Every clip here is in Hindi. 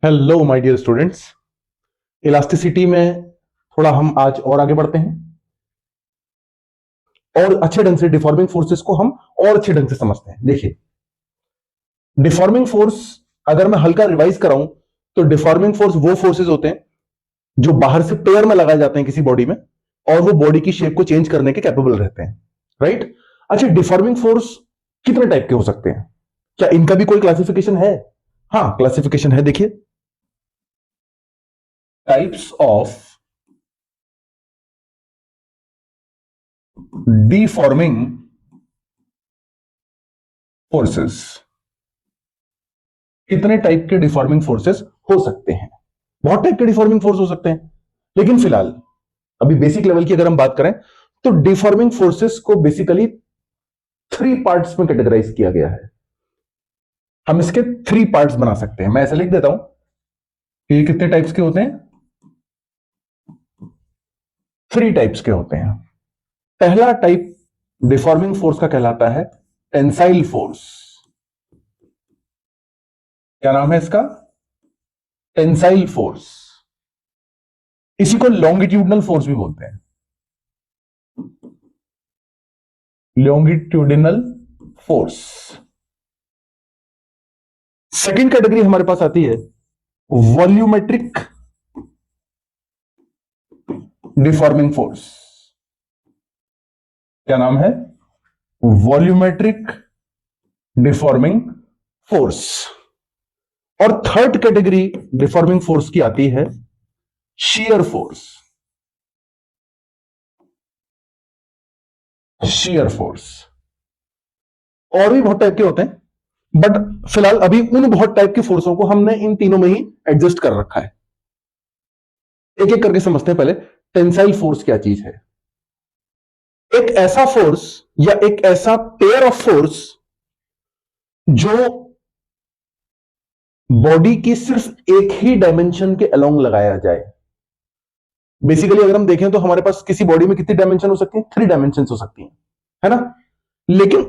Hello my dear students. Elasticity में थोड़ा हम आज और आगे बढ़ते हैं और अच्छे ढंग से डिफॉर्मिंग फोर्सेस को हम और अच्छे ढंग से समझते हैं। देखिए, डिफॉर्मिंग फोर्स अगर मैं हल्का रिवाइज कराऊं तो डिफॉर्मिंग फोर्स वो फोर्सेस होते हैं जो बाहर से पेयर में लगाए जाते हैं किसी बॉडी में और वो बॉडी की शेप को चेंज करने के कैपेबल रहते हैं। राइट। अच्छा, डिफॉर्मिंग फोर्स कितने टाइप के हो सकते हैं? क्या इनका भी कोई क्लासिफिकेशन है? हाँ, क्लासिफिकेशन है। देखिए, टाइप्स ऑफ डिफॉर्मिंग फोर्सेस। कितने टाइप के डिफॉर्मिंग फोर्सेस हो सकते हैं? बहुत टाइप के डिफॉर्मिंग फोर्स हो सकते हैं, लेकिन फिलहाल अभी बेसिक लेवल की अगर हम बात करें तो डिफॉर्मिंग फोर्सेस को बेसिकली थ्री पार्ट्स में कैटेगराइज किया गया है। हम इसके थ्री पार्ट्स बना सकते हैं। मैं ऐसे लिख देता हूं कि ये कितने टाइप्स के होते हैं? थ्री टाइप्स के होते हैं। पहला टाइप डिफॉर्मिंग फोर्स का कहलाता है टेंसाइल फोर्स। क्या नाम है इसका? Tensile force. इसी को लॉन्गिट्यूडनल फोर्स भी बोलते हैं। Longitudinal force. सेकेंड कैटेगरी हमारे पास आती है वॉल्यूमेट्रिक डिफॉर्मिंग फोर्स। क्या नाम है? Volumetric deforming force. और थर्ड कैटेगरी डिफॉर्मिंग फोर्स की आती है शियर फोर्स। Shear force. और भी बहुत टाइप के होते हैं, बट फिलहाल अभी उन बहुत टाइप की फोर्सों को हमने इन तीनों में ही एडजस्ट कर रखा है। एक एक करके समझते हैं। पहले टेंसाइल फोर्स क्या चीज है? एक ऐसा फोर्स या एक ऐसा पेयर ऑफ फोर्स जो बॉडी की सिर्फ एक ही डायमेंशन के अलोंग लगाया जाए। बेसिकली अगर हम देखें तो हमारे पास किसी बॉडी में कितनी डायमेंशन हो सकती है? थ्री डायमेंशन हो सकती है ना? लेकिन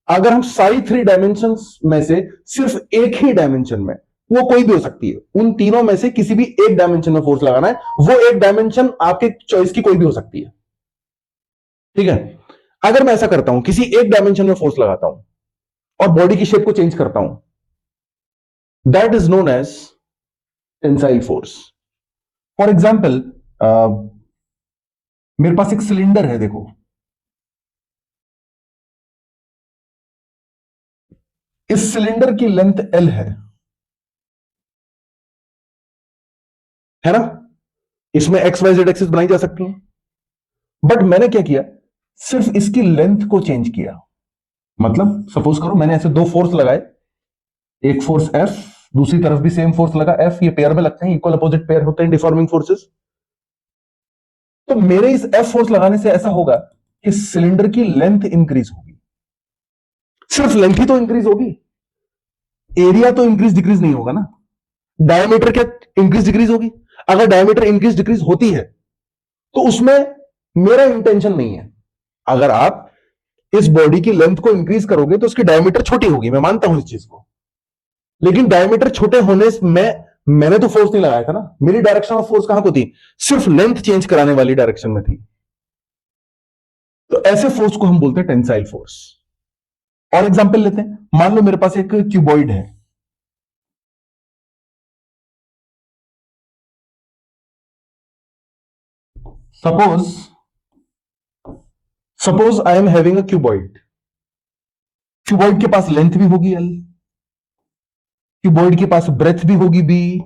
अगर हम सारी थ्री डायमेंशन में से सिर्फ एक ही डायमेंशन में, वो कोई भी हो सकती है, उन तीनों में से किसी भी एक डायमेंशन में फोर्स लगाना है, वो एक डायमेंशन आपके चॉइस की कोई भी हो सकती है। ठीक है। अगर मैं ऐसा करता हूं, किसी एक डायमेंशन में फोर्स लगाता हूं और बॉडी की शेप को चेंज करता हूं, that is known as tensile force. For example, मेरे पास एक सिलेंडर है। देखो, इस सिलेंडर की लेंथ एल है ना? इसमें एक्स वाई जेड एक्सिस बनाई जा सकती है। बट मैंने क्या किया? सिर्फ इसकी लेंथ को चेंज किया। मतलब सपोज करो मैंने ऐसे दो फोर्स लगाए, एक फोर्स एफ, दूसरी तरफ भी सेम फोर्स लगा एफ। ये पेयर में लगते हैं, इक्वल अपोजिट पेयर होते हैं डिफॉर्मिंग फोर्सेस। तो मेरे इस एफ फोर्स लगाने से ऐसा होगा कि सिलेंडर की लेंथ इंक्रीज होगी। सिर्फ लेंथ ही तो इंक्रीज होगी, एरिया तो इंक्रीज डिक्रीज नहीं होगा ना। डायमीटर क्या इंक्रीज डिक्रीज होगी? अगर डायमीटर इंक्रीज डिक्रीज होती है तो उसमें मेरा इंटेंशन नहीं है। अगर आप इस बॉडी की लेंथ को इंक्रीज करोगे तो उसकी डायमीटर छोटी होगी, मैं मानता हूं इस चीज को। लेकिन डायमीटर छोटे होने में मैंने तो फोर्स नहीं लगाया था ना। मेरी डायरेक्शन ऑफ फोर्स कहां को थी? सिर्फ लेंथ चेंज कराने वाली डायरेक्शन में थी। तो ऐसे फोर्स को हम बोलते हैं टेंसाइल फोर्स। और एग्जांपल लेते हैं। मान लो मेरे पास एक क्यूबॉइड है। Suppose suppose I am having a cuboid. Cuboid के पास लेंथ भी होगी एल, क्यूबॉइड के पास ब्रेथ भी होगी बी,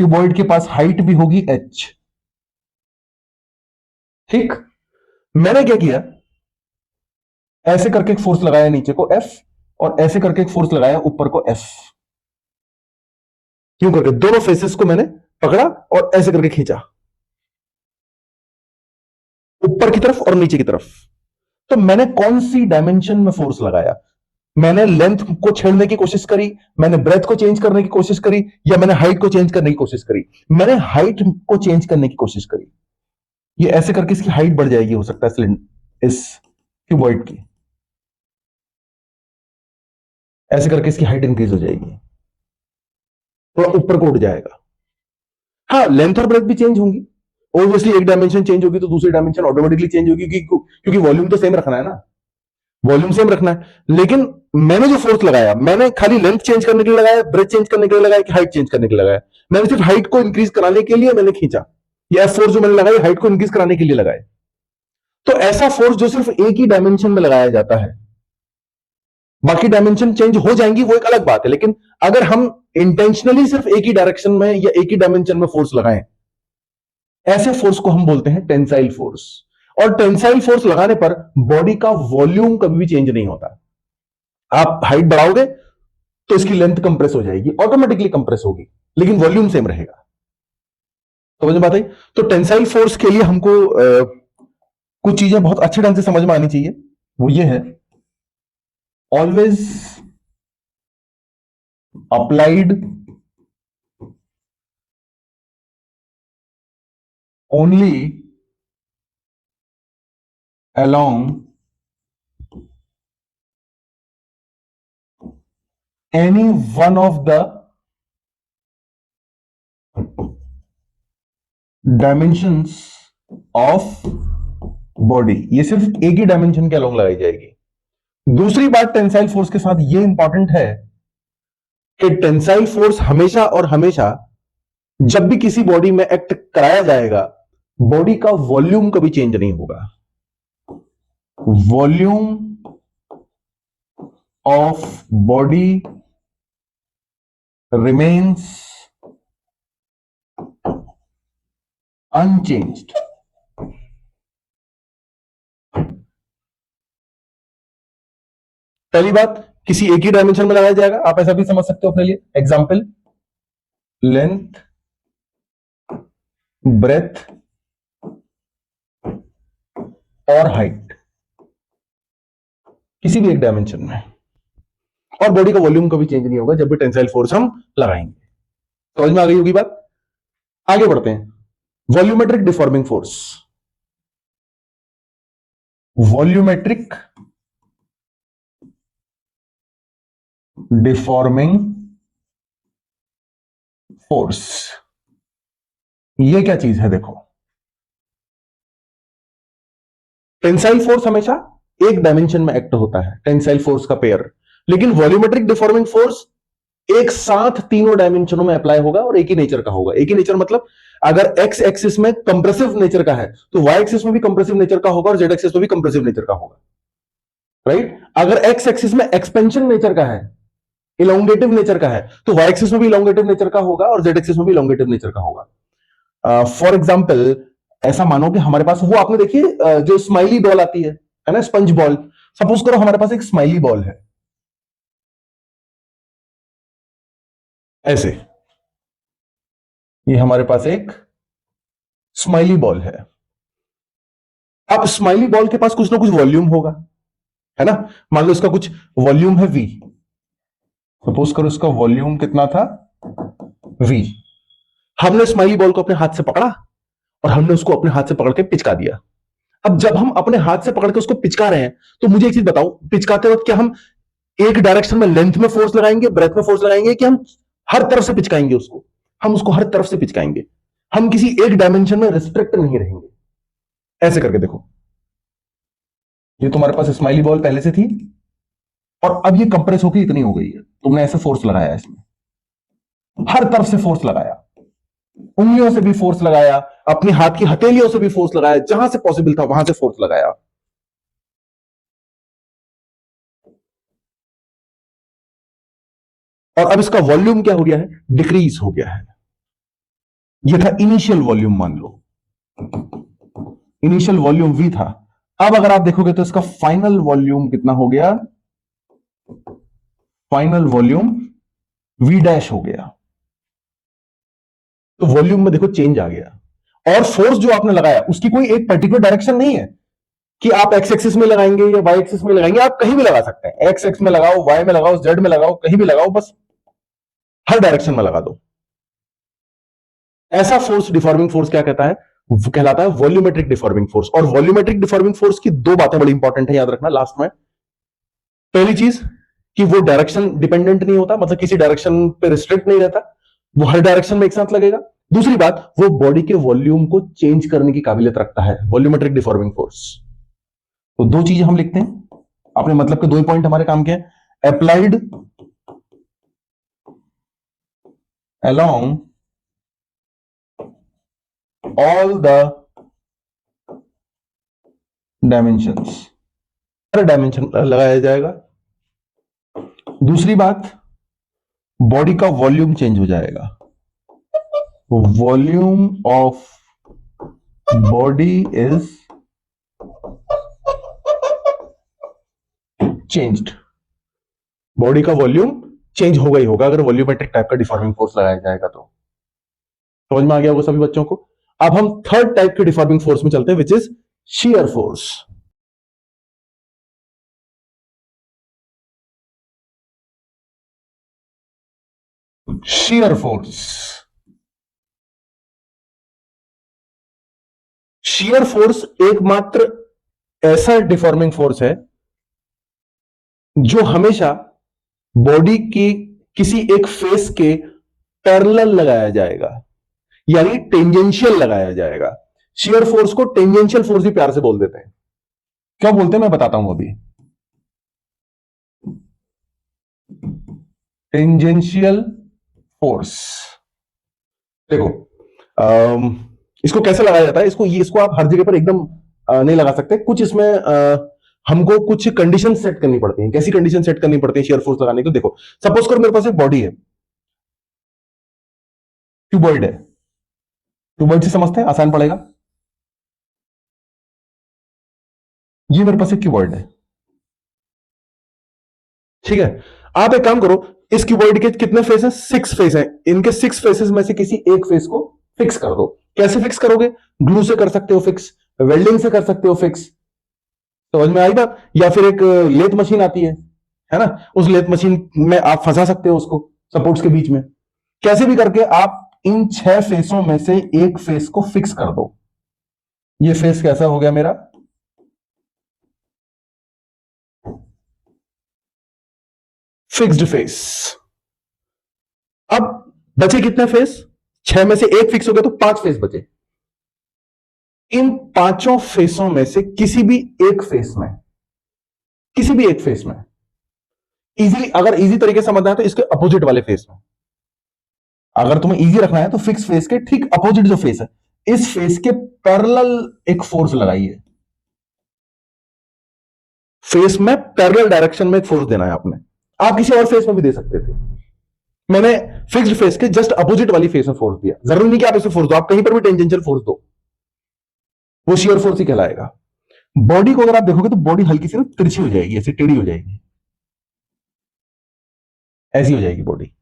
क्यूबॉइड के पास हाइट भी होगी एच। ठीक। मैंने क्या किया? ऐसे करके एक फोर्स लगाया नीचे को एफ, और ऐसे करके एक फोर्स लगाया ऊपर को एफ। क्यों करके? दोनों फेसेस को मैंने पकड़ा और ऐसे करके खींचा ऊपर की तरफ और नीचे की तरफ। तो मैंने कौन सी डायमेंशन में फोर्स लगाया? मैंने लेंथ को छेड़ने की कोशिश करी, मैंने ब्रेथ को चेंज करने की कोशिश करी, या मैंने हाइट को चेंज करने की कोशिश करी? मैंने हाइट को चेंज करने की कोशिश करी। ये ऐसे करके इसकी हाइट बढ़ जाएगी, हो सकता है सिलेंडर इस क्यूबॉइड की, ऐसे करके इसकी हाइट इंक्रीज हो जाएगी। थोड़ा ऊपर को उठ जाएगा। हाँ, लेंथ और ब्रेथ भी चेंज होंगी। ऑब्वियसली एक डायमेंशन चेंज होगी तो दूसरी डायमेंशन ऑटोमेटिकली चेंज होगी, क्योंकि वॉल्यूम तो सेम रखना है ना, वॉल्यूम सेम रखना है। लेकिन मैंने जो फोर्स लगाया, मैंने खाली लेंथ चेंज करने के लिए लगाया, ब्रेथ चेंज करने के लिए लगाया, कि हाइट चेंज करने के लिए लगाया? मैंने सिर्फ हाइट को इंक्रीज कराने के लिए मैंने खींचा। ये फोर्स जो मैंने लगाई हाइट को इंक्रीज कराने के लिए लगाए। तो ऐसा फोर्स जो सिर्फ एक ही डायमेंशन में लगाया जाता है, बाकी डायमेंशन चेंज हो जाएंगी वो एक अलग बात है, लेकिन अगर हम इंटेंशनली सिर्फ एक ही डायरेक्शन में या एक ही डायमेंशन में फोर्स लगाएं, ऐसे फोर्स को हम बोलते हैं टेंसाइल फोर्स। और टेंसाइल फोर्स लगाने पर बॉडी का वॉल्यूम कभी भी चेंज नहीं होता। आप हाइट बढ़ाओगे तो इसकी लेंथ कंप्रेस हो जाएगी, ऑटोमेटिकली कंप्रेस होगी, लेकिन वॉल्यूम सेम रहेगा। तो मुझे बात आई। तो टेंसाइल फोर्स के लिए हमको कुछ चीजें बहुत अच्छे ढंग से समझ में आनी चाहिए। वो ये है, always applied only along any one of the dimensions of body। ये सिर्फ एक ही डायमेंशन के अलोंग लगाई जाएगी। दूसरी बात टेंसाइल फोर्स के साथ ये इंपॉर्टेंट है कि टेंसाइल फोर्स हमेशा और हमेशा जब भी किसी बॉडी में एक्ट कराया जाएगा, बॉडी का वॉल्यूम कभी चेंज नहीं होगा। Volume of body remains unchanged. पहली बात, किसी एक ही डायमेंशन में लगाया जाएगा। आप ऐसा भी समझ सकते हो अपने लिए। एग्जाम्पल, लेंथ, ब्रेथ और हाइट, किसी भी एक डायमेंशन में, और बॉडी का वॉल्यूम कभी चेंज नहीं होगा जब भी टेंसाइल फोर्स हम लगाएंगे। समझ में आ गई होगी बात। आगे बढ़ते हैं। Volumetric deforming force. Volumetric deforming force, ये क्या चीज है? देखो, टेंसाइल फोर्स हमेशा एक डायमेंशन में एक्ट होता है, टेंसाइल फोर्स का पेयर। लेकिन वॉल्यूमेट्रिक डिफॉर्मिंग फोर्स एक साथ तीनों डायमेंशनों में अप्लाई होगा और एक ही नेचर का होगा। एक ही नेचर मतलब अगर एक्स एक्सिस में कंप्रेसिव नेचर का है तो वाई एक्सिस में भी कंप्रेसिव नेचर का होगा और जेड एक्सिस में भी कंप्रेसिव नेचर का होगा, राइट। अगर एक्स एक्सिस में एक्सपेंशन नेचर का है, इलोंगेटिव नेचर का है, तो वाई एक्सिस में भी इलोंगेटिव नेचर का होगा और जेड एक्सिस में भी इलोंगेटिव नेचर का होगा। फॉर एग्जाम्पल, ऐसा मानो कि हमारे पास वो आपने देखिए जो स्माइली बॉल आती है ना, स्पंज बॉल। सपोज करो हमारे पास एक स्माइली बॉल है, ऐसे। ये हमारे पास एक स्माइली बॉल है। अब स्माइली बॉल के पास कुछ ना कुछ वॉल्यूम होगा, है ना। मान लो इसका कुछ वॉल्यूम है v। सपोज करो इसका वॉल्यूम कितना था, v। हमने स्माइली बॉल को अपने हाथ से पकड़ा और हमने उसको अपने हाथ से पकड़ के पिचका दिया। अब जब हम अपने हाथ से पकड़ के उसको पिचका रहे हैं, तो मुझे एक चीज बताओ, पिचकाते वक्त क्या हम एक डायरेक्शन में लेंथ में फोर्स लगाएंगे, ब्रेथ में फोर्स लगाएंगे, कि हम हर तरफ से पिचकाएंगे उसको? हम उसको हर तरफ से पिचकाएंगे। हम किसी एक डायमेंशन में रिस्ट्रिक्ट नहीं रहेंगे। ऐसे करके देखो, ये तुम्हारे पास स्माइली बॉल पहले से थी और अब ये कंप्रेस होकर इतनी हो गई है। तुमने ऐसे फोर्स लगाया, इसमें हर तरफ से फोर्स लगाया, उंगलियों से भी फोर्स लगाया, अपने हाथ की हथेलियों से भी फोर्स लगाया, जहां से पॉसिबल था वहां से फोर्स लगाया। और अब इसका वॉल्यूम क्या हो गया है? डिक्रीज हो गया है। ये था इनिशियल वॉल्यूम, मान लो इनिशियल वॉल्यूम v था। अब अगर आप देखोगे तो इसका फाइनल वॉल्यूम कितना हो गया? फाइनल वॉल्यूम v डैश हो गया। तो वॉल्यूम में देखो चेंज आ गया। और फोर्स जो आपने लगाया उसकी कोई एक पर्टिकुलर डायरेक्शन नहीं है कि आप एक्स एक्सिस में लगाएंगे या वाई एक्सिस में लगाएंगे। आप कहीं भी लगा सकते हैं, एक्स एक्स में लगाओ, वाई में लगाओ, जेड में लगाओ, कहीं भी लगाओ, बस हर डायरेक्शन में लगा दो। ऐसा फोर्स डिफॉर्मिंग फोर्स क्या कहता है? वो कहलाता है वॉल्यूमेट्रिक डिफॉर्मिंग फोर्स। और वॉल्यूमेट्रिक डिफॉर्मिंग फोर्स की दो बातें बड़ी इंपॉर्टेंट है, याद रखना लास्ट में। पहली चीज कि वो डायरेक्शन डिपेंडेंट नहीं होता, मतलब किसी डायरेक्शन पे रिस्ट्रिक्ट नहीं रहता। वो हर डायरेक्शन में एक साथ लगेगा। दूसरी बात, वो बॉडी के वॉल्यूम को चेंज करने की काबिलियत रखता है, वॉल्यूमेट्रिक डिफॉर्मिंग फोर्स। तो दो चीजें हम लिखते हैं अपने मतलब के, दो ही पॉइंट हमारे काम के हैं। Applied along all the dimensions, her dimension लगाया जाएगा। दूसरी बात, बॉडी का वॉल्यूम चेंज हो जाएगा, volume of body is changed. Body का वॉल्यूम चेंज होगा ही होगा अगर वॉल्यूमेट्रिक टाइप का डिफॉर्मिंग फोर्स लगाया जाएगा तो। समझ में आ गया होगा सभी बच्चों को। अब हम थर्ड टाइप के डिफॉर्मिंग फोर्स में चलते हैं, which is shear force. Shear force, shear force एकमात्र ऐसा डिफॉर्मिंग फोर्स है जो हमेशा बॉडी की किसी एक फेस के पैरेलल लगाया जाएगा, यानी टेंजेंशियल लगाया जाएगा। शियर फोर्स को टेंजेंशियल फोर्स ही प्यार से बोल देते हैं। क्या बोलते हैं मैं बताता हूं अभी। टेंजेंशियल फोर्स, देखो इसको कैसे लगाया जाता है, इसको आप हर जगह पर एकदम नहीं लगा सकते। कुछ इसमें हमको कुछ कंडीशन सेट करनी पड़ती हैं। कैसी कंडीशन सेट करनी पड़ती है शियर फोर्स लगाने की? तो देखो, सपोज करो मेरे पास एक बॉडी है, क्यूबॉइड है। क्यूबॉइड से समझते हैं, आसान पड़ेगा। ये मेरे पास एक क्यूबॉइड है, ठीक है। आप एक काम करो, इस क्यूबॉइड के कितने फेस हैं? 6 फेस हैं। इनके 6 फेसेस में से किसी एक फेस को फिक्स कर दो। कैसे फिक्स करोगे? ग्लू से कर सकते हो फिक्स, वेल्डिंग से कर सकते हो फिक्स। समझ में आई बात? या फिर एक लेथ मशीन आती है ना, उस लेथ मशीन में आप फंसा सकते हो उसको सपोर्ट्स के बीच में। कैसे भी करके आप इन 6 फेसों में से एक फेस को फिक्स कर दो। ये फेस कैसा हो गया मेरा? Fixed face. अब बचे कितने फेस? 6 में से एक फिक्स हो गया तो 5 फेस बचे। इन पांचों फेसों में से किसी भी एक फेस में, किसी भी एक फेस में इजीली, अगर इजी तरीके से समझना है तो इसके अपोजिट वाले फेस में, अगर तुम्हें इजी रखना है तो फिक्स फेस के ठीक अपोजिट जो फेस है, इस फेस के पैरेलल एक फोर्स लगाइए। फेस में पैरेलल डायरेक्शन में एक फोर्स देना है आपने। आप किसी और फेस में भी दे सकते थे, मैंने फिक्स्ड फेस के जस्ट अपोजिट वाली फेस में फोर्स दिया। जरूरी नहीं कि आप इसे फोर्स दो, आप कहीं पर भी टेंजेंशियल फोर्स दो, वो शियर फोर्स ही कहलाएगा। बॉडी को अगर आप देखोगे तो बॉडी हल्की सी ना तिरछी हो जाएगी, ऐसी टेढ़ी हो जाएगी, ऐसी हो जाएगी बॉडी।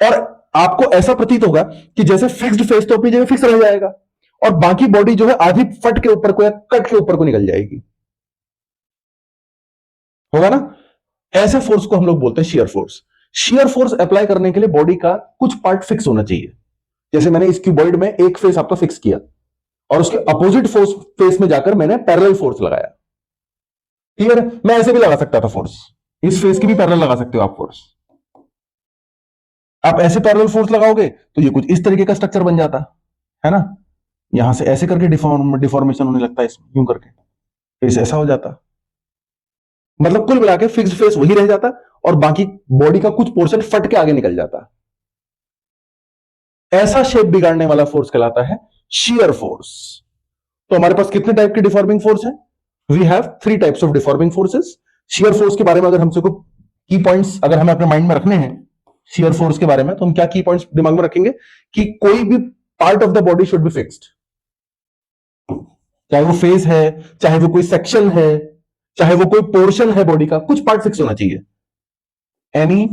और आपको ऐसा प्रतीत होगा कि जैसे फिक्स्ड फेस तो अपनी जगह फिक्स रह जाएगा और बाकी बॉडी जो है आधी फट के ऊपर को या कट के ऊपर को निकल जाएगी। होगा ना? ऐसे फोर्स को हम लोग बोलते हैं shear force. Shear force apply करने के लिए बॉडी का कुछ पार्ट फिक्स होना चाहिए। जैसे मैंने इस क्यूबॉइड में एक फेस आपका फिक्स किया और उसके अपोजिट फोर्स फेस में जाकर मैंने पैरेलल फोर्स लगाया। क्लियर है? मैं ऐसे भी लगा सकता था फोर्स, इस फेस की भी पैरेलल लगा सकते हो आप फोर्स। आप ऐसे पैरेलल फोर्स लगाओगे तो ये कुछ इस तरीके का स्ट्रक्चर बन जाता है ना। यहां से ऐसे करके डिफॉर्मेशन होने लगता है, इसमें यूं करके फेस ऐसा हो जाता। मतलब कुल मिला के फिक्स्ड फेस वही रह जाता और बाकी बॉडी का कुछ पोर्शन फट के आगे निकल जाता। ऐसा शेप बिगाड़ने वाला फोर्स कहलाता है शियर फोर्स। तो हमारे पास कितने टाइप के डिफॉर्मिंग फोर्स है? We have 3 types of deforming forces. Shear force के बारे में अगर हमसे को की पॉइंट्स अगर हमें अपने माइंड में रखने हैं शियर फोर्स के बारे में, तो हम क्या की पॉइंट्स दिमाग में रखेंगे कि कोई भी part of the body should be fixed. चाहे वो फेस है, चाहे वो कोई सेक्शन है, चाहे वो कोई पोर्शन है बॉडी का, कुछ पार्ट फिक्स होना चाहिए। Any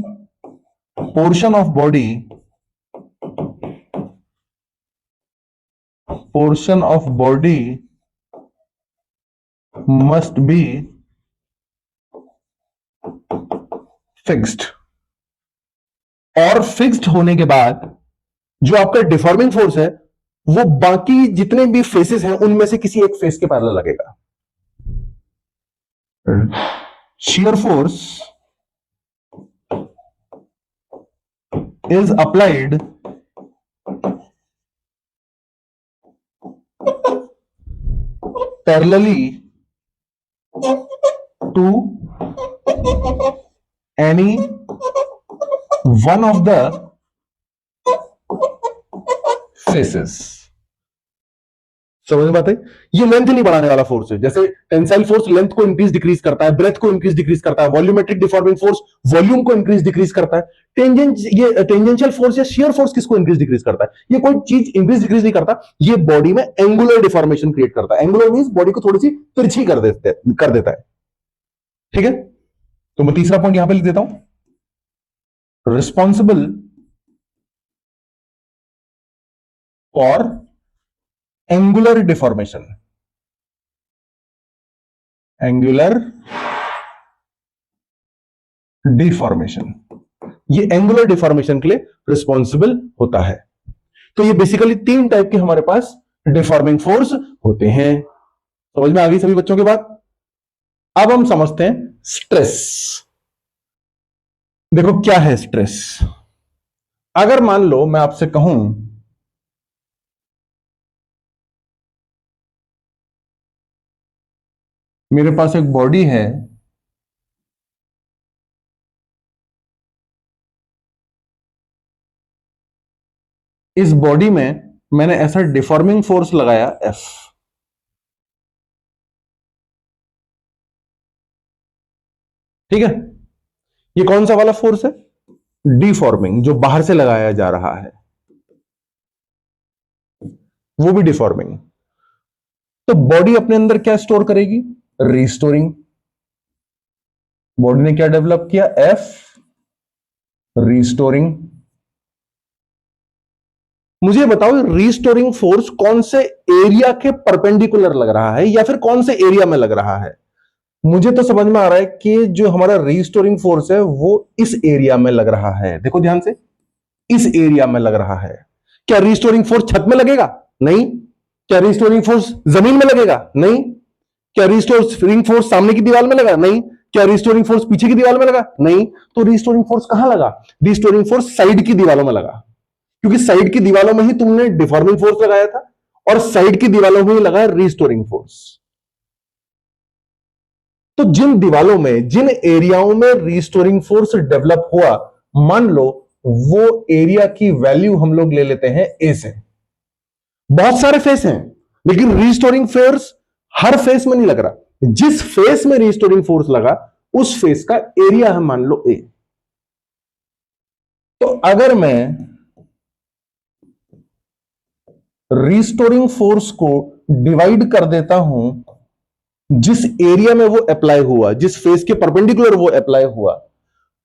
portion of body, portion of body must be fixed। और फिक्स्ड होने के बाद जो आपका डिफॉर्मिंग फोर्स है वो बाकी जितने भी फेसेस हैं उनमें से किसी एक फेस के पैरेलल लगेगा। Shear force is applied parallelly to any one of the faces. समझ में बात है? ये लेंथ नहीं बढ़ाने वाला फोर्स है। जैसे टेंसाइल फोर्स लेंथ को इंक्रीज डिक्रीज करता है, ब्रेथ को इंक्रीज डिक्रीज करता है, वॉल्यूमेट्रिक डिफॉर्मिंग फोर्स वॉल्यूम को इंक्रीज डिक्रीज करता है। टेंजेंशियल फोर्स या शियर फोर्स किसको इंक्रीज डिक्रीज करता है? ये कोई चीज इंक्रीज डिक्रीज नहीं करता, ये बॉडी में एंगुलर डिफॉर्मेशन क्रिएट करता है। एंगुलर मींस बॉडी को थोड़ी सी तिरछी कर देता है। ठीक है, तो मैं तीसरा पॉइंट यहां पे लिख देता हूं, responsible for angular deformation. Angular deformation, ये एंगुलर डिफॉर्मेशन के लिए रिस्पॉन्सिबल होता है। तो ये बेसिकली 3 टाइप के हमारे पास डिफॉर्मिंग फोर्स होते हैं। समझ में आ गई सभी बच्चों की बात? अब हम समझते हैं स्ट्रेस। देखो क्या है स्ट्रेस। अगर मान लो मैं आपसे कहूं मेरे पास एक बॉडी है, इस बॉडी में मैंने ऐसा डिफॉर्मिंग फोर्स लगाया F। ठीक है, ये कौन सा वाला फोर्स है? डिफॉर्मिंग, जो बाहर से लगाया जा रहा है, वो भी डिफॉर्मिंग। तो बॉडी अपने अंदर क्या स्टोर करेगी? रीस्टोरिंग। बॉडी ने क्या डेवलप किया? F restoring. मुझे बताओ रीस्टोरिंग फोर्स कौन से एरिया के परपेंडिकुलर लग रहा है या फिर कौन से एरिया में लग रहा है? मुझे तो समझ में आ रहा है कि जो हमारा रीस्टोरिंग फोर्स है वो इस एरिया में लग रहा है। देखो ध्यान से, इस एरिया में लग रहा है। क्या रीस्टोरिंग फोर्स छत में लगेगा? नहीं। क्या रीस्टोरिंग फोर्स जमीन में लगेगा? नहीं। क्या रीस्टोरिंग फोर्स सामने की दीवार में लगा? नहीं। क्या रीस्टोरिंग फोर्स पीछे की दीवार में लगा? नहीं। तो रीस्टोरिंग फोर्स कहां लगा? रीस्टोरिंग फोर्स साइड की दीवारों में लगा, क्योंकि साइड की दीवारों में ही तुमने डिफॉर्मिंग फोर्स लगाया था और साइड की दीवारों में ही लगा रीस्टोरिंग फोर्स। तो जिन दीवारों में, जिन एरियाओं में रीस्टोरिंग फोर्स डेवलप हुआ, मान लो वो एरिया की वैल्यू हम लोग ले लेते हैं ए से। बहुत सारे फेस हैं, लेकिन रीस्टोरिंग फोर्स हर फेस में नहीं लग रहा। जिस फेस में रीस्टोरिंग फोर्स लगा उस फेस का एरिया है मान लो ए। तो अगर मैं रीस्टोरिंग फोर्स को डिवाइड कर देता हूं जिस एरिया में वो अप्लाई हुआ, जिस फेस के परपेंडिकुलर वो अप्लाई हुआ,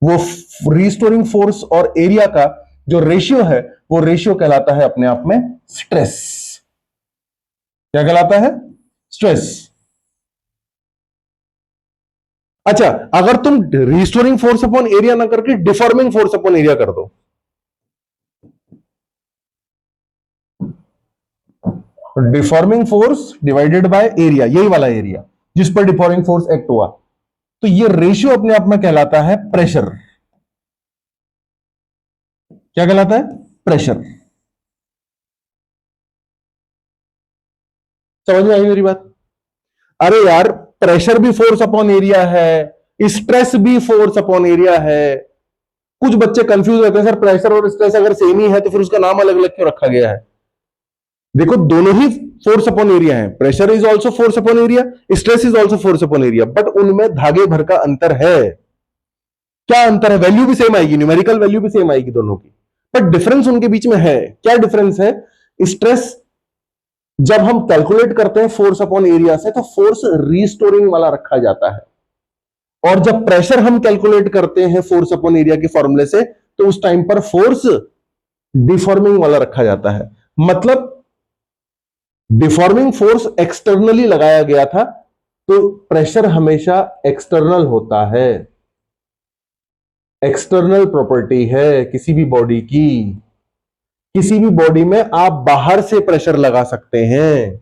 वो रीस्टोरिंग फोर्स और एरिया का जो रेशियो है वो रेशियो कहलाता है अपने आप में स्ट्रेस। क्या कहलाता है? स्ट्रेस। अच्छा, अगर तुम रीस्टोरिंग फोर्स अपॉन एरिया ना करके डिफॉर्मिंग फोर्स अपॉन एरिया कर दो, deforming force divided by area, यही वाला एरिया जिस पर डिफॉर्मिंग फोर्स एक्ट हुआ, तो ये रेशियो अपने आप में कहलाता है प्रेशर। क्या कहलाता है? प्रेशर। समझ में आई मेरी बात? अरे यार, प्रेशर भी फोर्स अपॉन एरिया है, स्ट्रेस भी फोर्स अपॉन एरिया है। कुछ बच्चे कंफ्यूज रहते हैं, सर प्रेशर और स्ट्रेस अगर सेम ही है तो फिर उसका नाम अलग अलग क्यों रखा गया है? देखो, दोनों ही फोर्स अपॉन एरिया है। Pressure is also force upon area, stress is also force upon area, but उनमें धागे भर का अंतर है। क्या अंतर है? वैल्यू भी सेम आएगी, न्यूमेरिकल वैल्यू भी सेम आएगी दोनों की, बट डिफरेंस उनके बीच में है। क्या डिफरेंस है? स्ट्रेस जब हम कैलकुलेट करते हैं फोर्स अपॉन एरिया से तो फोर्स रीस्टोरिंग वाला रखा जाता है, और जब प्रेशर हम कैलकुलेट करते हैं फोर्स अपॉन एरिया के फॉर्मूले से तो उस टाइम पर फोर्स डिफॉर्मिंग वाला रखा जाता है। मतलब डिफॉर्मिंग फोर्स एक्सटर्नली लगाया गया था तो प्रेशर हमेशा एक्सटर्नल होता है, एक्सटर्नल प्रॉपर्टी है किसी भी बॉडी की। किसी भी बॉडी में आप बाहर से प्रेशर लगा सकते हैं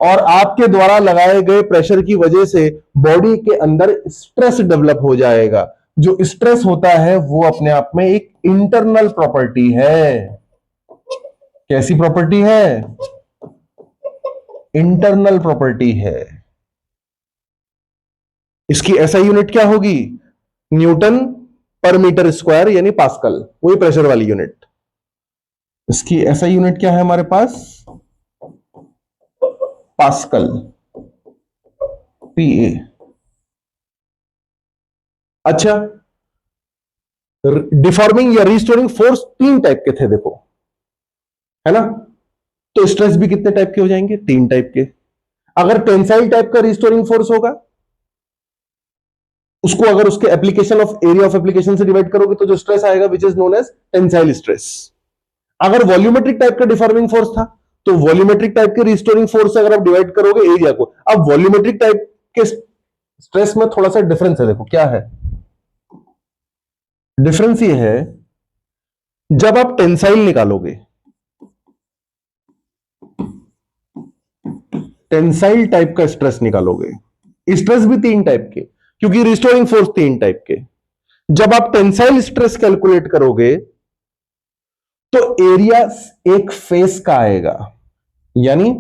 और आपके द्वारा लगाए गए प्रेशर की वजह से बॉडी के अंदर स्ट्रेस डेवलप हो जाएगा। जो स्ट्रेस होता है वो अपने आप में एक इंटरनल प्रॉपर्टी है। कैसी प्रॉपर्टी है? इंटरनल प्रॉपर्टी है। इसकी एसआई यूनिट क्या होगी? न्यूटन पर मीटर स्क्वायर यानी पास्कल, वही प्रेशर वाली यूनिट। इसकी एसआई यूनिट क्या है हमारे पास? पास्कल, पीए। अच्छा, डिफॉर्मिंग या रिस्टोरिंग फोर्स तीन टाइप के थे देखो, है ना? तो स्ट्रेस भी कितने टाइप के हो जाएंगे? तीन टाइप के। अगर टेंसाइल टाइप का रिस्टोरिंग फोर्स होगा, उसको अगर उसके application of area of application से डिवाइड करोगे तो जो स्ट्रेस आएगा which is known as tensile stress. अगर वॉल्यूमेट्रिक टाइप का डिफॉर्मिंग फोर्स था तो वॉल्यूमेट्रिक टाइप के रिस्टोरिंग फोर्स से अगर आप डिवाइड करोगे एरिया को। अब वॉल्यूमेट्रिक टाइप के स्ट्रेस में थोड़ा सा डिफरेंस है, देखो क्या है डिफरेंस। ये है जब आप टेंसाइल निकालोगे, टेंसाइल टाइप का स्ट्रेस निकालोगे, स्ट्रेस भी तीन टाइप के क्योंकि रिस्टोरिंग फोर्स तीन टाइप के। जब आप टेंसाइल स्ट्रेस कैलकुलेट करोगे तो एरिया एक फेस का आएगा, यानी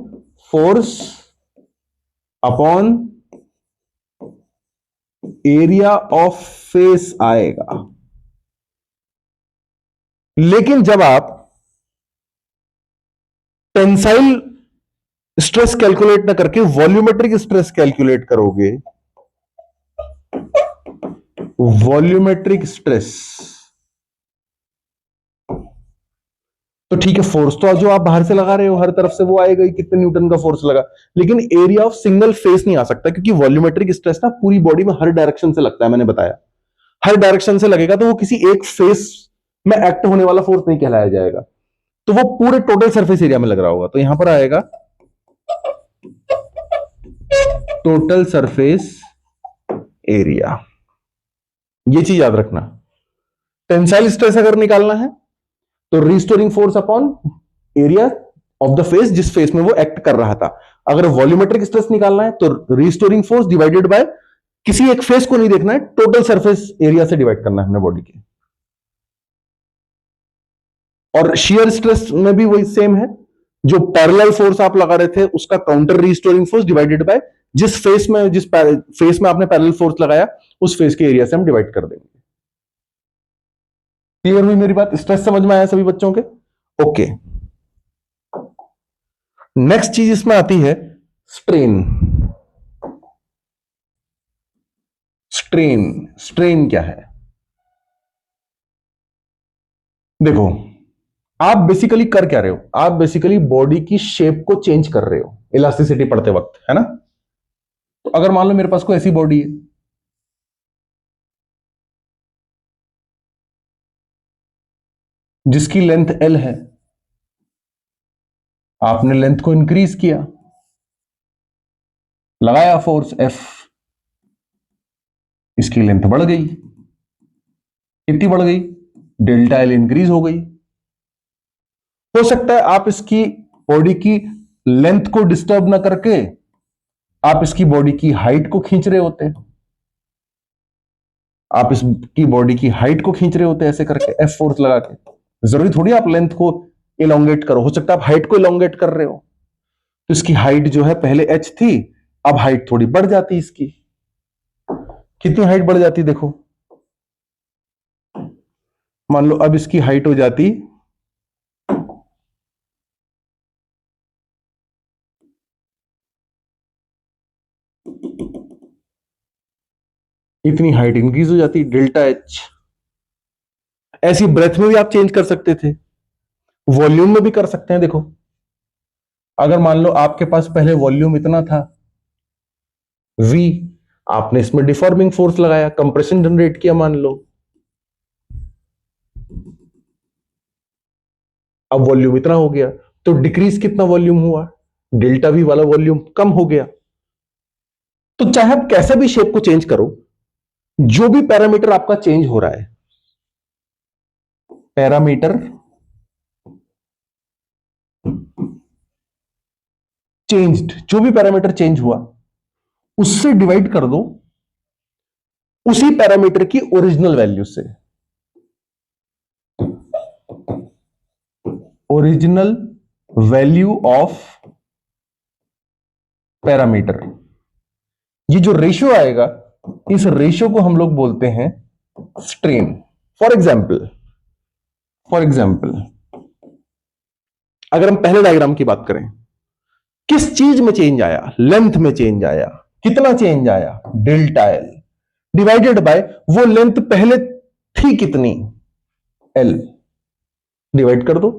force upon area of face आएगा। लेकिन जब आप टेंसाइल स्ट्रेस कैलकुलेट ना करके वॉल्यूमेट्रिक स्ट्रेस कैलकुलेट करोगे, वॉल्यूमेट्रिक स्ट्रेस, तो ठीक है फोर्स तो जो आप बाहर से लगा रहे हो हर तरफ से वो आएगा ही, कितने न्यूटन का फोर्स लगा। लेकिन एरिया ऑफ सिंगल फेस नहीं आ सकता क्योंकि वॉल्यूमेट्रिक स्ट्रेस ना पूरी बॉडी में हर डायरेक्शन से लगता है, मैंने बताया हर डायरेक्शन से लगेगा तो वो किसी एक फेस में एक्ट होने वाला फोर्स नहीं कहलाया जाएगा, तो वो पूरे टोटल सरफेस एरिया में लग रहा होगा। तो यहां पर आएगा टोटल सरफेस एरिया। ये चीज याद रखना। टेंसाइल स्ट्रेस अगर निकालना है तो restoring force upon area of the face जिस फेस में वो एक्ट कर रहा था। अगर वॉल्यूमेट्रिक स्ट्रेस निकालना है तो रिस्टोरिंग फोर्स डिवाइडेड बाय किसी एक फेस को नहीं देखना है, टोटल सरफेस एरिया से डिवाइड करना है हमने बॉडी के। और शियर स्ट्रेस में भी वही सेम है, जो पैरेलल फोर्स आप लगा रहे थे उसका counter restoring force divided by जिस फेस में आपने पैरेलल फोर्स लगाया उस फेस के एरिया से हम डिवाइड कर देंगे। क्लियर हुई मेरी बात? स्ट्रेस समझ में आया सभी बच्चों के? ओके। नेक्स्ट चीज इसमें आती है स्ट्रेन। स्ट्रेन, स्ट्रेन क्या है? देखो, आप बेसिकली कर क्या रहे हो? आप बेसिकली बॉडी की शेप को चेंज कर रहे हो इलास्टिसिटी पढ़ते वक्त, है ना? तो अगर मान लो मेरे पास कोई ऐसी बॉडी है जिसकी लेंथ एल है, आपने लेंथ को इंक्रीज किया, लगाया फोर्स एफ, इसकी लेंथ बढ़ गई। कितनी बढ़ गई? डेल्टा एल इंक्रीज हो गई। हो सकता है आप इसकी बॉडी की लेंथ को डिस्टर्ब ना करके आप इसकी बॉडी की हाइट को खींच रहे होते, आप इसकी बॉडी की हाइट को खींच रहे होते ऐसे करके एफ फोर्स लगा के। जरूरी थोड़ी आप लेंथ को इलोंगेट करो, हो सकता है आप हाइट को इलोंगेट कर रहे हो। तो इसकी हाइट जो है पहले एच थी, अब हाइट थोड़ी बढ़ जाती इसकी। कितनी हाइट बढ़ जाती देखो, मान लो अब इसकी हाइट हो जाती इतनी, हाइट इंक्रीज हो जाती डेल्टा एच। ऐसी ब्रेथ में भी आप चेंज कर सकते थे, वॉल्यूम में भी कर सकते हैं। देखो अगर मान लो आपके पास पहले वॉल्यूम इतना था V, आपने इसमें डिफॉर्मिंग फोर्स लगाया, कंप्रेशन जनरेट किया मान लो, अब वॉल्यूम इतना हो गया, तो डिक्रीज कितना वॉल्यूम हुआ? डेल्टा V वाला वॉल्यूम कम हो गया। तो चाहे आप कैसे भी शेप को चेंज करो, जो भी पैरामीटर आपका चेंज हो रहा है, पैरामीटर चेंज्ड, जो भी पैरामीटर चेंज हुआ उससे डिवाइड कर दो उसी पैरामीटर की ओरिजिनल वैल्यू से, ओरिजिनल वैल्यू ऑफ पैरामीटर। ये जो रेशियो आएगा, इस रेशियो को हम लोग बोलते हैं स्ट्रेन। फॉर एग्जाम्पल अगर हम पहले डायग्राम की बात करें, किस चीज में चेंज आया? लेंथ में चेंज आया। कितना चेंज आया? डेल्टा एल डिवाइडेड बाय वो लेंथ पहले थी कितनी? एल। डिवाइड कर दो,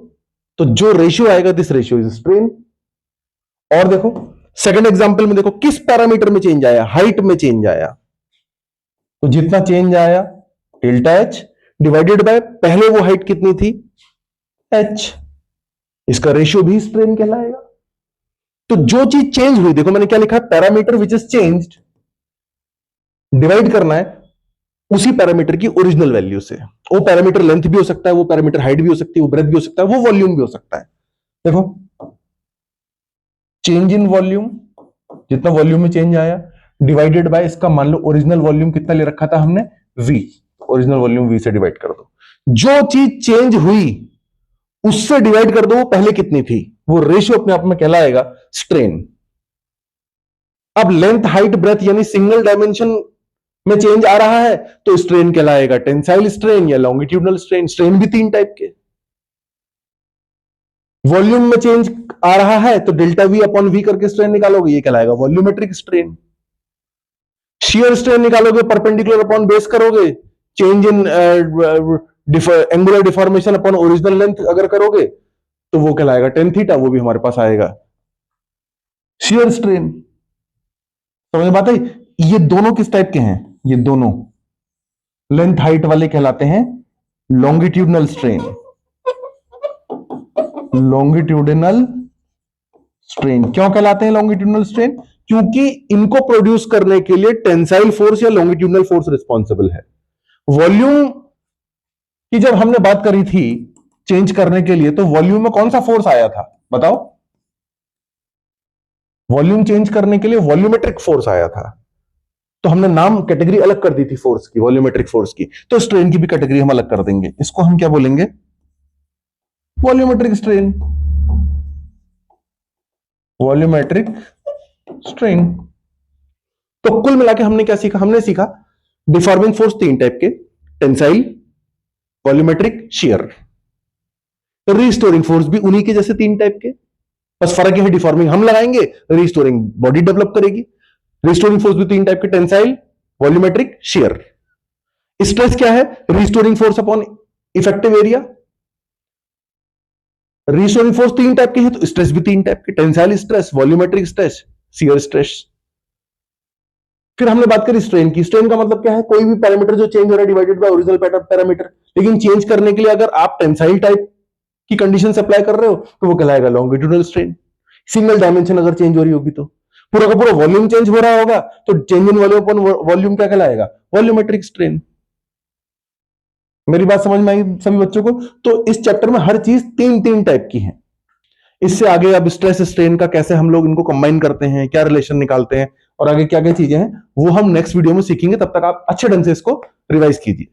तो जो रेशियो आएगा दिस रेशियो इज स्ट्रेन। और देखो सेकंड एग्जांपल में, देखो किस पैरामीटर में चेंज आया? हाइट में चेंज आया। तो जितना चेंज आया डेल्टा एच डिवाइडेड बाय पहले वो हाइट कितनी थी? एच। इसका रेशियो भी स्ट्रेन कहलाएगा। तो जो चीज चेंज हुई, देखो मैंने क्या लिखा है, parameter which is changed, divide करना है उसी पैरामीटर की ओरिजिनल वैल्यू से। वो पैरामीटर लेंथ भी हो सकता है, वो पैरामीटर हाइट भी हो सकती है, वो ब्रेथ भी हो सकता है, वो वॉल्यूम भी हो सकता है। देखो चेंज इन वॉल्यूम, जितना वॉल्यूम में चेंज आया, डिवाइडेड बाय इसका मान लो ओरिजिनल वॉल्यूम कितना ले रखा था हमने? v। ओरिजिनल वॉल्यूम v से डिवाइड कर दो। जो चीज चेंज हुई उससे डिवाइड कर दो वो पहले कितनी थी, वो रेशियो अपने आप में कहलाएगा स्ट्रेन। अब लेंथ हाइट ब्रेथ यानी सिंगल डायमेंशन में चेंज आ रहा है तो स्ट्रेन कहलाएगा टेंसाइल स्ट्रेन या लॉन्गिट्यूडनल स्ट्रेन। स्ट्रेन भी तीन टाइप के। वॉल्यूम में चेंज आ रहा है तो डेल्टा वी अपॉन वी करके स्ट्रेन निकालोगे, ये कहलाएगा वॉल्यूमेट्रिक स्ट्रेन। शियर स्ट्रेन निकालोगे, परपेंडिकुलर अपॉन बेस करोगे, change in angular deformation upon original length अगर करोगे तो वो कहलाएगा टेन थीटा, वो भी हमारे पास आएगा शियर स्ट्रेन। समझ में बात है? ये दोनों किस टाइप के हैं? ये दोनों लेंथ हाइट वाले कहलाते हैं लॉन्गिट्यूडनल स्ट्रेन। लॉन्गिट्यूडनल स्ट्रेन क्यों कहलाते हैं लॉन्गिट्यूडनल स्ट्रेन? क्योंकि इनको प्रोड्यूस करने के लिए टेंसाइल फोर्स या लॉन्गिट्यूडनल फोर्स रिस्पॉन्सिबल है। वॉल्यूम की जब हमने बात करी थी चेंज करने के लिए, तो वॉल्यूम में कौन सा फोर्स आया था बताओ? वॉल्यूम चेंज करने के लिए वॉल्यूमेट्रिक फोर्स आया था। तो हमने नाम कैटेगरी अलग कर दी थी फोर्स की, वॉल्यूमेट्रिक फोर्स की। तो स्ट्रेन की भी कैटेगरी हम अलग कर देंगे। इसको हम क्या बोलेंगे? Volumetric strain. Volumetric strain. तो कुल मिला के हमने क्या सीखा? हमने सीखा डिफॉर्मिंग फोर्स तीन टाइप के, टेंसाइल, वॉल्यूमेट्रिक, शियर। तो रीस्टोरिंग फोर्स भी उन्हीं के जैसे तीन टाइप के, बस फर्क है डिफॉर्मिंग हम लगाएंगे, रीस्टोरिंग बॉडी डेवलप करेगी। रीस्टोरिंग फोर्स भी तीन टाइप के, टेंसाइल, वॉल्यूमेट्रिक, शियर। स्ट्रेस क्या है? Restoring force upon effective area. Restoring force तीन टाइप के हैं तो स्ट्रेस भी तीन टाइप के, tensile stress, volumetric stress, shear stress. फिर हमने बात करी स्ट्रेन की। स्ट्रेन का मतलब क्या है? कोई भी पैरामीटर जो चेंज हो रहा है डिवाइडेड बाय ओरिजिनल पैरामीटर। लेकिन चेंज करने के लिए अगर आप टेंसाइल टाइप की कंडीशन अप्लाई कर रहे हो तो वो कहलाएगा लॉन्गिट्यूडनल स्ट्रेन। सिंगल डायमेंशन अगर चेंज हो रही होगी तो पूरा का पूरा वॉल्यूम चेंज हो रहा होगा तो change in volume upon volume क्या कहलाएगा? Volumetric strain. मेरी बात समझ में आई सभी बच्चों को? तो इस चैप्टर में हर चीज तीन तीन टाइप की है। इससे आगे अब स्ट्रेस स्ट्रेन का कैसे हम लोग इनको कंबाइन करते हैं, क्या रिलेशन निकालते हैं और आगे क्या क्या चीजें हैं, वो हम नेक्स्ट वीडियो में सीखेंगे। तब तक आप अच्छे ढंग से इसको रिवाइज कीजिए।